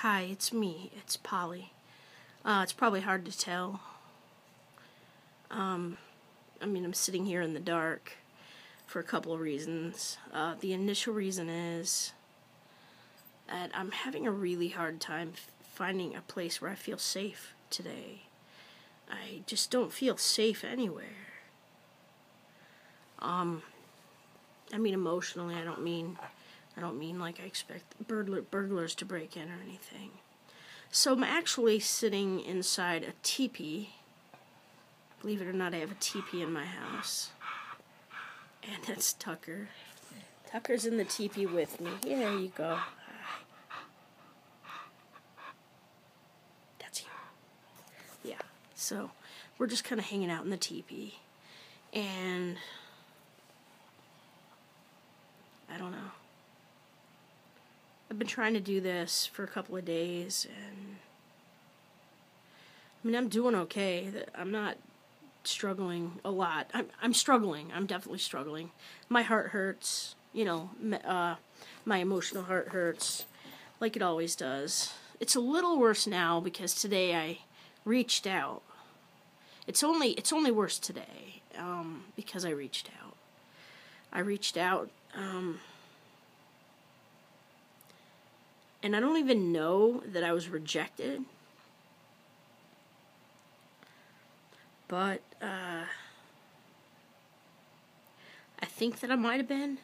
Hi, it's me. It's Polly. It's probably hard to tell. I'm sitting here in the dark for a couple of reasons. The initial reason is that I'm having a really hard time finding a place where I feel safe today. I just don't feel safe anywhere. Emotionally, I don't mean like I expect burglars to break in or anything. So I'm actually sitting inside a teepee. Believe it or not, I have a teepee in my house. And that's Tucker. Tucker's in the teepee with me. Yeah, there you go. That's you. Yeah, so we're just kind of hanging out in the teepee. And I don't know. I've been trying to do this for a couple of days, and I'm doing okay. I'm not struggling a lot. I'm struggling. I'm definitely struggling. My heart hurts. My emotional heart hurts, like it always does. It's a little worse now because today I reached out. It's only worse today because I reached out. And I don't even know that I was rejected. But I think that I might have been.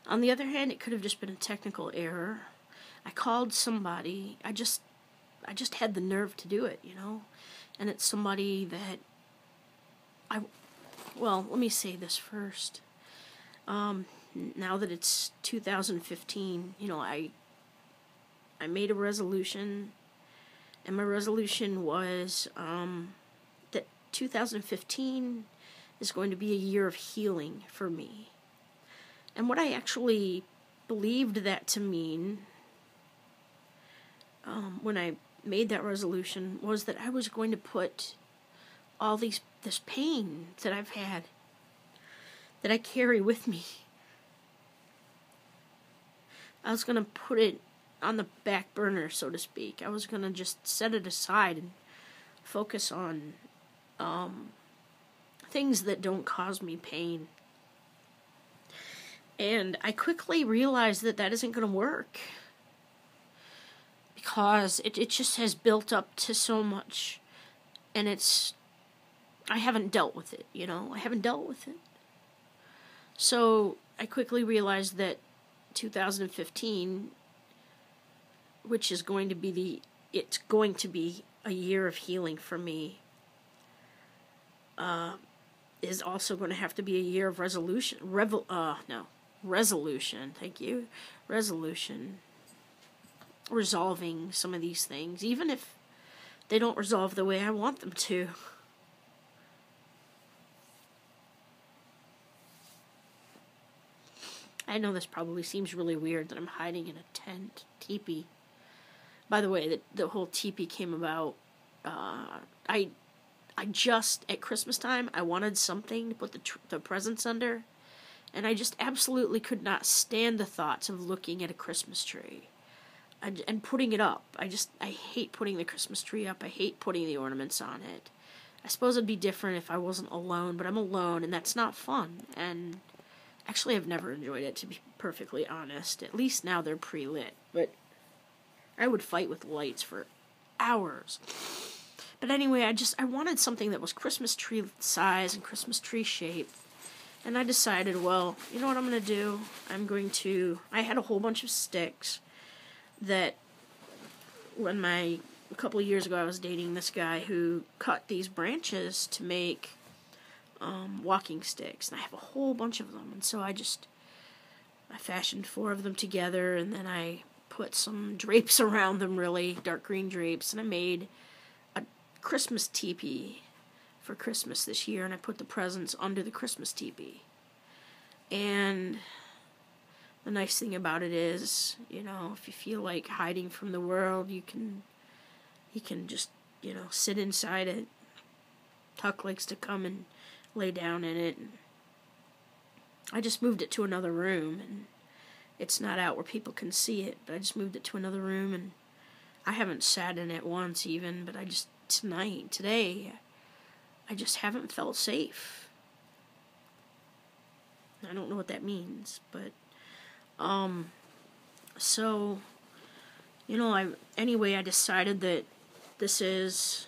On the other hand, it could have just been a technical error. I called somebody. I just had the nerve to do it, And it's somebody that let me say this first. Now that it's 2015, I made a resolution, and my resolution was that 2015 is going to be a year of healing for me. And what I actually believed that to mean when I made that resolution was that I was going to put all this pain that I've had, that I carry with me, I was going to put it on the back burner, so to speak. I was going to just set it aside and focus on things that don't cause me pain. And I quickly realized that isn't going to work, because it just has built up to so much, and I haven't dealt with it, I haven't dealt with it. So I quickly realized that 2015, which is going to be it's going to be a year of healing for me, is also going to have to be a year of resolution. Thank you. Resolution. Resolving some of these things, even if they don't resolve the way I want them to. I know this probably seems really weird that I'm hiding in a teepee. By the way, the whole teepee came about. I just, at Christmas time, I wanted something to put the presents under, and I just absolutely could not stand the thoughts of looking at a Christmas tree and putting it up. I hate putting the Christmas tree up. I hate putting the ornaments on it. I suppose it'd be different if I wasn't alone, but I'm alone, and that's not fun. And actually, I've never enjoyed it, to be perfectly honest. At least now they're pre-lit. But I would fight with lights for hours. But anyway, I wanted something that was Christmas tree size and Christmas tree shape. And I decided, well, you know what I'm going to do? I had a whole bunch of sticks that a couple of years ago, I was dating this guy who cut these branches to make walking sticks, and I have a whole bunch of them, and so I fashioned 4 of them together, and then I put some drapes around them, really dark green drapes, and I made a Christmas teepee for Christmas this year, and I put the presents under the Christmas teepee. And the nice thing about it is, if you feel like hiding from the world, you can just, sit inside it. Tuck likes to come and lay down in it. I just moved it to another room, and it's not out where people can see it, but I just moved it to another room, and I haven't sat in it once even, but today, I just haven't felt safe. I don't know what that means, but, so, I decided that this is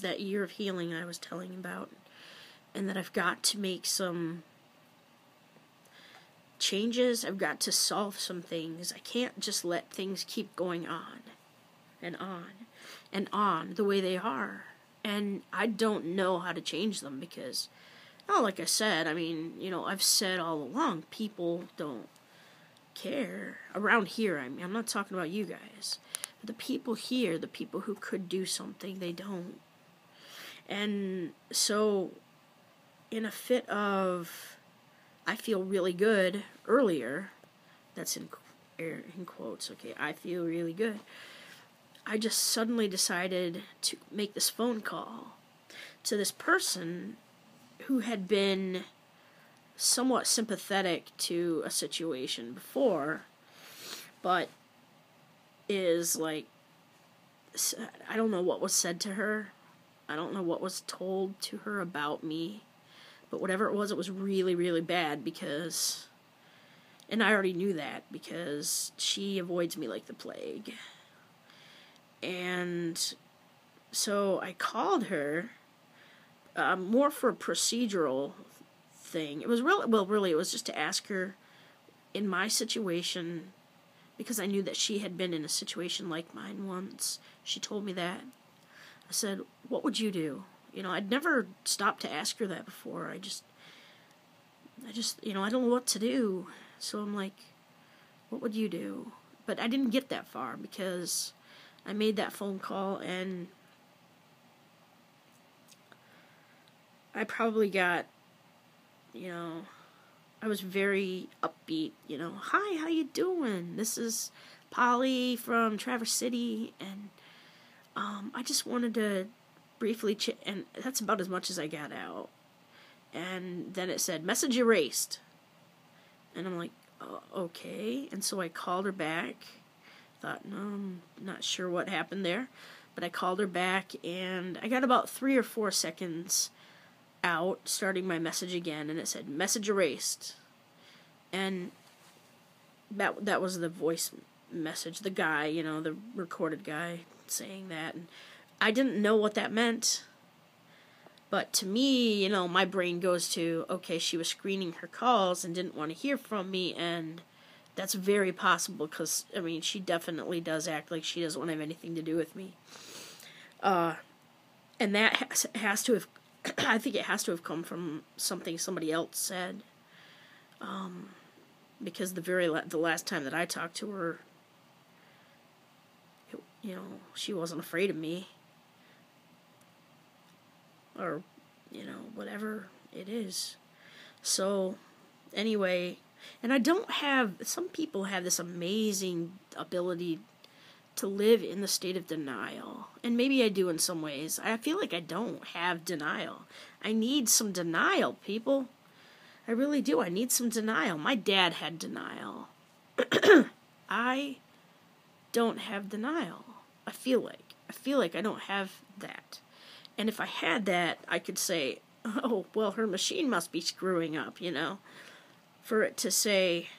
that year of healing I was telling about, and that I've got to make some changes. I've got to solve some things. I can't just let things keep going on and on and on the way they are. And I don't know how to change them because, like I said, I've said all along, people don't care. Around here, I'm not talking about you guys. But the people here, the people who could do something, they don't. And so, in a fit of, I feel really good earlier, that's in quotes, okay, I feel really good, I just suddenly decided to make this phone call to this person who had been somewhat sympathetic to a situation before, but is like, I don't know what was said to her, I don't know what was told to her about me, but whatever it was really, really bad because, and I already knew that because she avoids me like the plague. And so I called her, more for a procedural thing. It was really, it was just to ask her, in my situation, because I knew that she had been in a situation like mine once. She told me that. I said, what would you do? I'd never stopped to ask her that before. I just, I don't know what to do. So I'm like, what would you do? But I didn't get that far because I made that phone call and I probably got, I was very upbeat, hi, how you doing? This is Polly from Traverse City, and I just wanted to briefly and that's about as much as I got out. And then it said, message erased. And I'm like, okay. And so I called her back. Thought, no, I'm not sure what happened there. But I called her back, and I got about 3 or 4 seconds out, starting my message again, and it said, message erased. And that was the voice message, the guy, the recorded guy saying that. And I didn't know what that meant. But to me, my brain goes to, okay, she was screening her calls and didn't want to hear from me, and that's very possible because, she definitely does act like she doesn't want to have anything to do with me. And that has to have, I think it has to have come from something somebody else said. Because the last time that I talked to her, she wasn't afraid of me. Or, whatever it is. So, anyway, and some people have this amazing ability to live in the state of denial. And maybe I do in some ways. I feel like I don't have denial. I need some denial, people. I really do. I need some denial. My dad had denial. I don't have denial. I feel like I don't have that. And if I had that, I could say, oh, well, her machine must be screwing up, For it to say,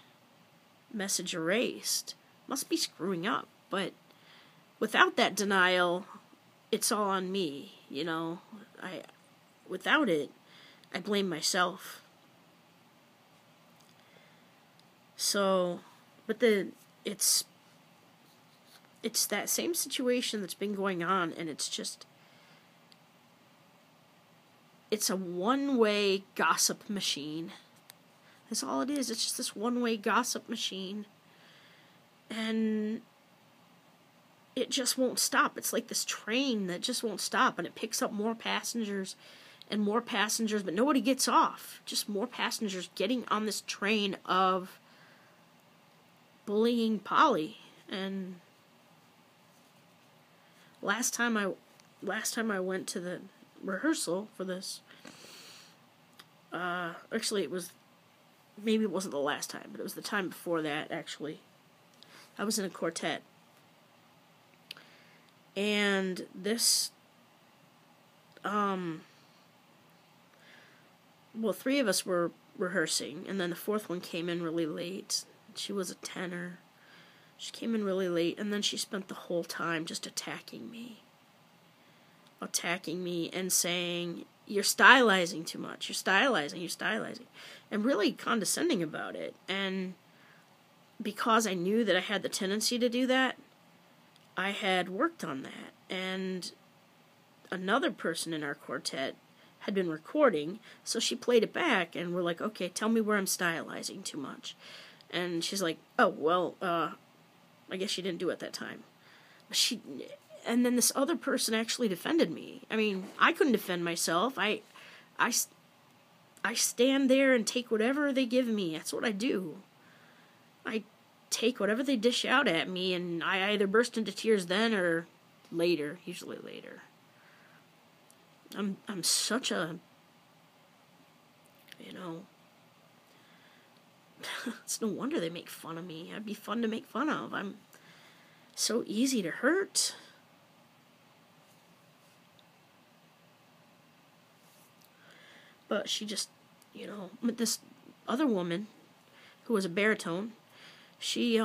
message erased, must be screwing up. But without that denial, it's all on me, Without it, I blame myself. So, but it's that same situation that's been going on, and it's a one-way gossip machine. That's all it is. It's just this one-way gossip machine. And it just won't stop. It's like this train that just won't stop. And it picks up more passengers and more passengers, but nobody gets off. Just more passengers getting on this train of bullying Polly. And last time I went to the rehearsal for this, actually it was maybe it wasn't the last time, but it was the time before that, actually. I was in a quartet. And this, well, 3 of us were rehearsing, and then the 4th one came in really late. She was a tenor. She came in really late, and then she spent the whole time just attacking me and saying, "You're stylizing too much. You're stylizing," and really condescending about it. And because I knew that I had the tendency to do that, I had worked on that. And another person in our quartet had been recording, so she played it back, and we're like, "Okay, tell me where I'm stylizing too much." And she's like, "Oh, well, I guess she didn't do it that time." And then this other person actually defended me. I mean, I couldn't defend myself. I stand there and take whatever they give me. That's what I do. I take whatever they dish out at me, and I either burst into tears then or later, usually later. I'm such a, it's no wonder they make fun of me. I'd be fun to make fun of. I'm so easy to hurt. But she just, this other woman who was a baritone, she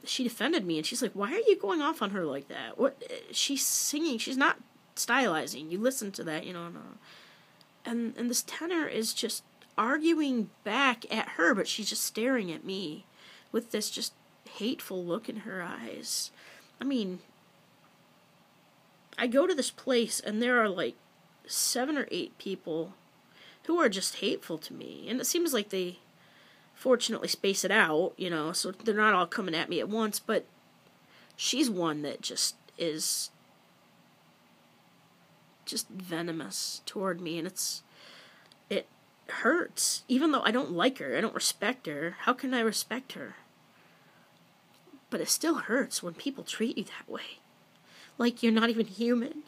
defended me, and she's like, "Why are you going off on her like that? What? She's singing. She's not stylizing. You listen to that, And this tenor is just arguing back at her, but she's just staring at me with this just hateful look in her eyes. I mean, I go to this place, and there are like 7 or 8 people who are just hateful to me, and it seems like they fortunately space it out, so they're not all coming at me at once, but she's one that just is just venomous toward me, and it hurts. Even though I don't like her, I don't respect her, how can I respect her? But it still hurts when people treat you that way. Like you're not even human.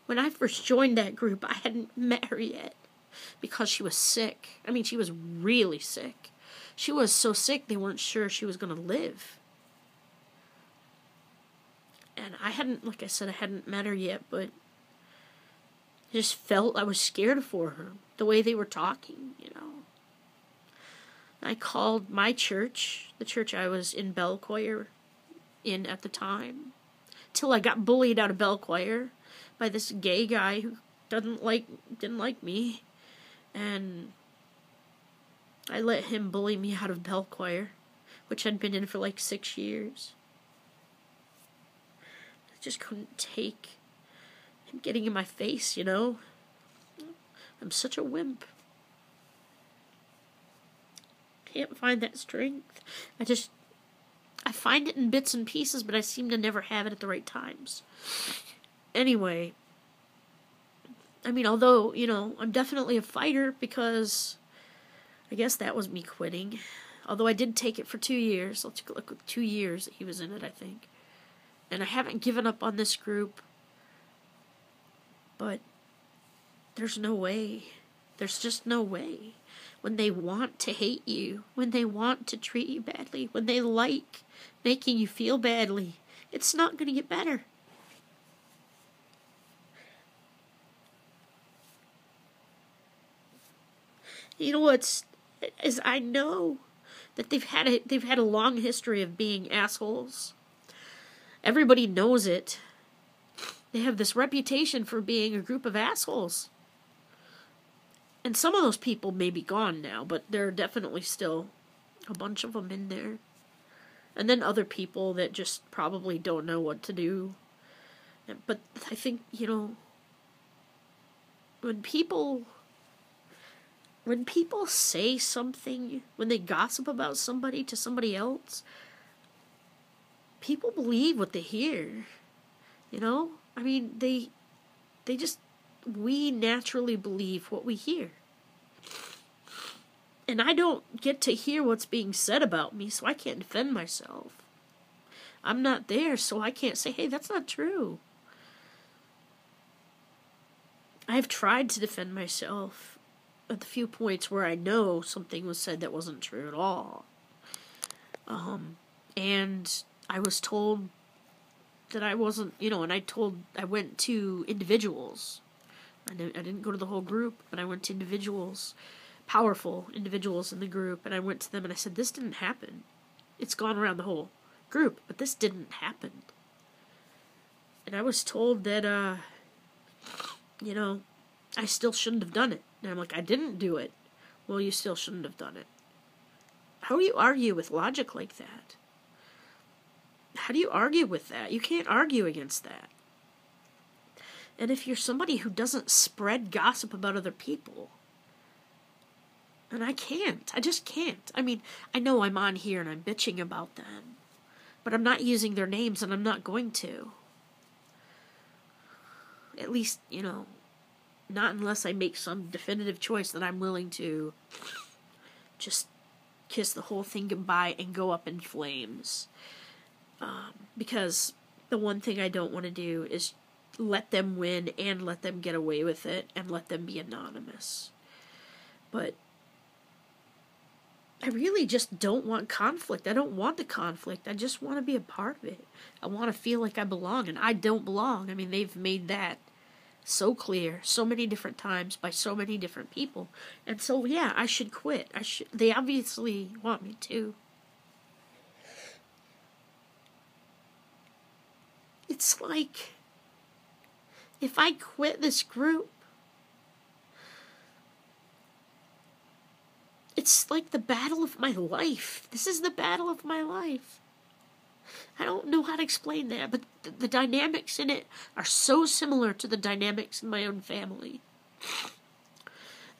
When I first joined that group, I hadn't met her yet because she was sick. I mean, she was really sick. She was so sick they weren't sure she was going to live. And I hadn't met her yet, but I just felt I was scared for her, the way they were talking, I called my church, the church I was in bell choir in at the time, till I got bullied out of bell choir by this gay guy who didn't like me, and I let him bully me out of bell choir, which I'd been in for like 6 years. I just couldn't take him getting in my face, I'm such a wimp. Can't find that strength. I find it in bits and pieces, but I seem to never have it at the right times. Anyway, I mean, although, I'm definitely a fighter, because I guess that was me quitting. Although I did take it for 2 years. Let's look at 2 years that he was in it, I think. And I haven't given up on this group. But there's no way. There's just no way. When they want to hate you, when they want to treat you badly, when they like making you feel badly, it's not going to get better. You know what's is I know that they've had a long history of being assholes. Everybody knows it. They have this reputation for being a group of assholes. And some of those people may be gone now, but there are definitely still a bunch of them in there. And then other people that just probably don't know what to do. But I think, when people say something, when they gossip about somebody to somebody else, people believe what they hear. I mean, we naturally believe what we hear. And I don't get to hear what's being said about me, so I can't defend myself. I'm not there, so I can't say, hey, that's not true. I've tried to defend myself at the few points where I know something was said that wasn't true at all. And I was told that I wasn't, and I went to individuals. I didn't go to the whole group, but I went to individuals, powerful individuals in the group, and I went to them and I said, this didn't happen. It's gone around the whole group, but this didn't happen. And I was told that, I still shouldn't have done it. And I'm like, I didn't do it. Well, you still shouldn't have done it. How do you argue with logic like that? How do you argue with that? You can't argue against that. And if you're somebody who doesn't spread gossip about other people, and I just can't. I mean, I know I'm on here and I'm bitching about them, but I'm not using their names and I'm not going to. At least, not unless I make some definitive choice that I'm willing to just kiss the whole thing goodbye and go up in flames. Because the one thing I don't want to do is let them win and let them get away with it and let them be anonymous. But I really just don't want conflict. I don't want the conflict. I just want to be a part of it. I want to feel like I belong, and I don't belong. I mean, they've made that so clear so many different times by so many different people. And so, yeah, I should quit. They obviously want me to. It's like, if I quit this group, it's like the battle of my life. This is the battle of my life. I don't know how to explain that, but the dynamics in it are so similar to the dynamics in my own family.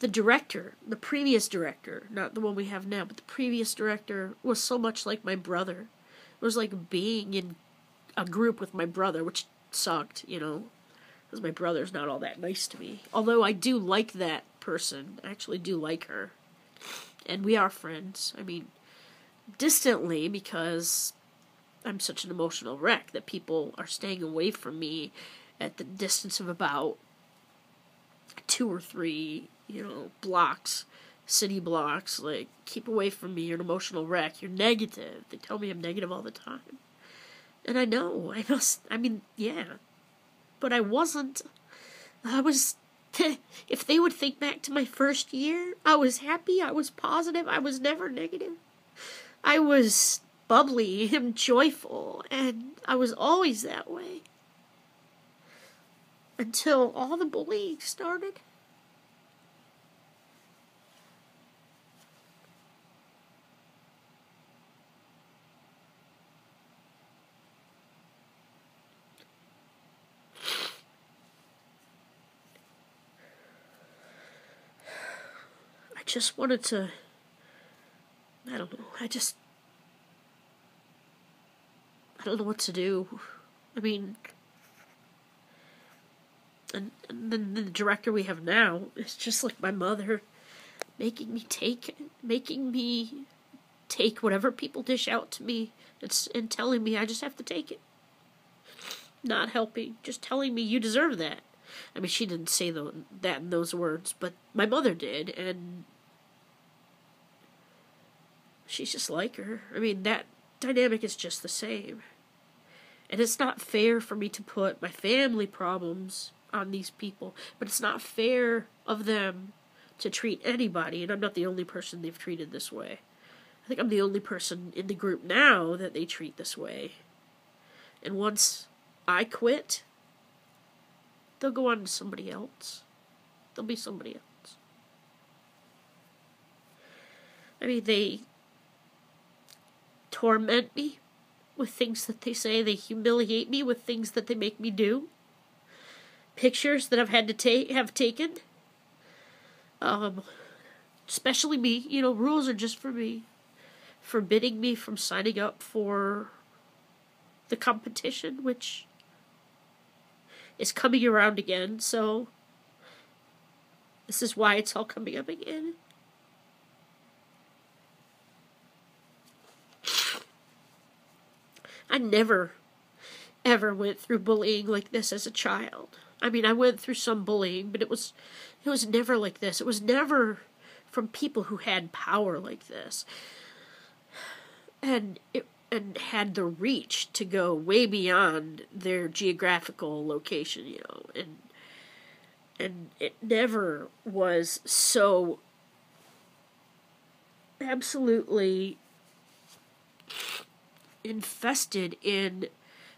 The director, the previous director, not the one we have now, but the previous director was so much like my brother. It was like being in a group with my brother, which sucked, because my brother's not all that nice to me. Although I do like that person. I actually do like her. And we are friends. I mean, distantly, because I'm such an emotional wreck that people are staying away from me at the distance of about 2 or 3, blocks, city blocks. Like, keep away from me. You're an emotional wreck. You're negative. They tell me I'm negative all the time. And I know, yeah. But I wasn't. I was, if they would think back to my first year, I was happy, I was positive, I was never negative. I was bubbly and joyful, and I was always that way. Until all the bullying started. I just wanted to, I don't know, I don't know what to do. I mean, and then the director we have now is just like my mother, making me take whatever people dish out to me and telling me I just have to take it. Not helping, just telling me you deserve that. I mean, she didn't say that in those words, but my mother did, and she's just like her. I mean, that dynamic is just the same. And it's not fair for me to put my family problems on these people, but it's not fair of them to treat anybody, and I'm not the only person they've treated this way. I think I'm the only person in the group now that they treat this way. And once I quit, they'll go on to somebody else. They'll be somebody else. I mean, they torment me with things that they say. They humiliate me with things that they make me do. Pictures that I've had to have taken. Especially me. Rules are just for me. Forbidding me from signing up for the competition, which is coming around again, so this is why it's all coming up again. I never, ever went through bullying like this as a child. I mean, I went through some bullying, but it was never like this. It was never from people who had power like this. And had the reach to go way beyond their geographical location, you know, and it never was so absolutely infested in,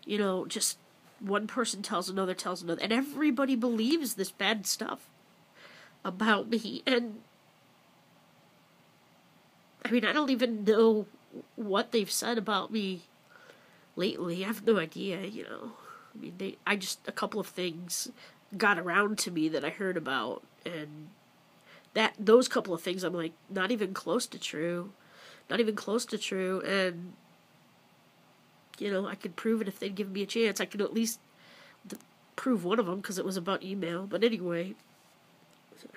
you know, just one person tells another, and everybody believes this bad stuff about me. And I mean, I don't even know what they've said about me lately. I have no idea, you know. I mean, a couple of things got around to me that I heard about, and those couple of things I'm like, not even close to true. And you know, I could prove it if they'd give me a chance. I could at least prove one of them because it was about email. But anyway,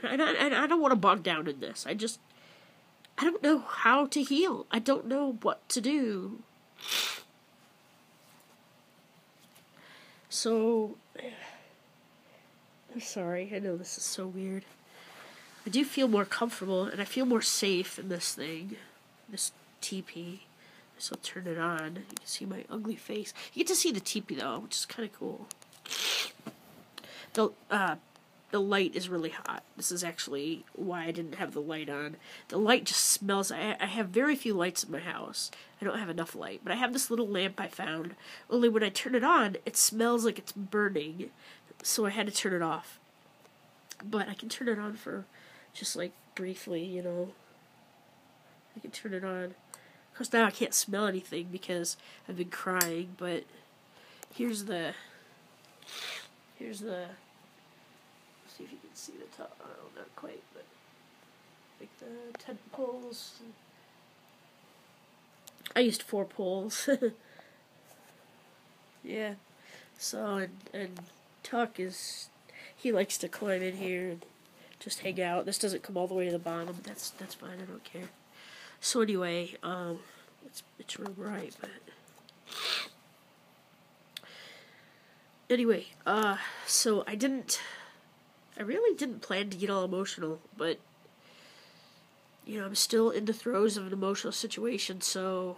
I don't want to bog down in this. I don't know how to heal. I don't know what to do. So, I'm sorry. I know this is so weird. I do feel more comfortable and I feel more safe in this thing. This TP. So I'll turn it on. You can see my ugly face. You get to see the teepee though, which is kind of cool. The light is really hot. This is actually why I didn't have the light on. The light just smells. I have very few lights in my house. I don't have enough light. But I have this little lamp I found. Only when I turn it on, it smells like it's burning. So I had to turn it off. But I can turn it on for just like briefly, you know. I can turn it on. Of course, now I can't smell anything because I've been crying, but here's the, let's see if you can see the top, oh, not quite, but like the 10 poles. I used 4 poles. Yeah. So, and Tuck he likes to climb in here and just hang out. This doesn't come all the way to the bottom. That's fine, I don't care. So anyway, it's real bright, but anyway, so I really didn't plan to get all emotional, but you know, I'm still in the throes of an emotional situation, so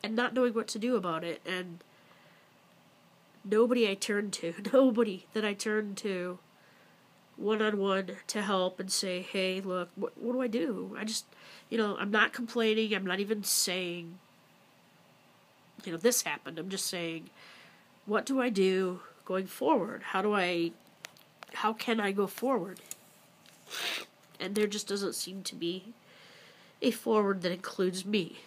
and not knowing what to do about it, and nobody that I turned to one-on-one to help and say, hey, look, what do I do? I just, you know, I'm not complaining. I'm not even saying, you know, this happened. I'm just saying, what do I do going forward? How can I go forward? And there just doesn't seem to be a forward that includes me.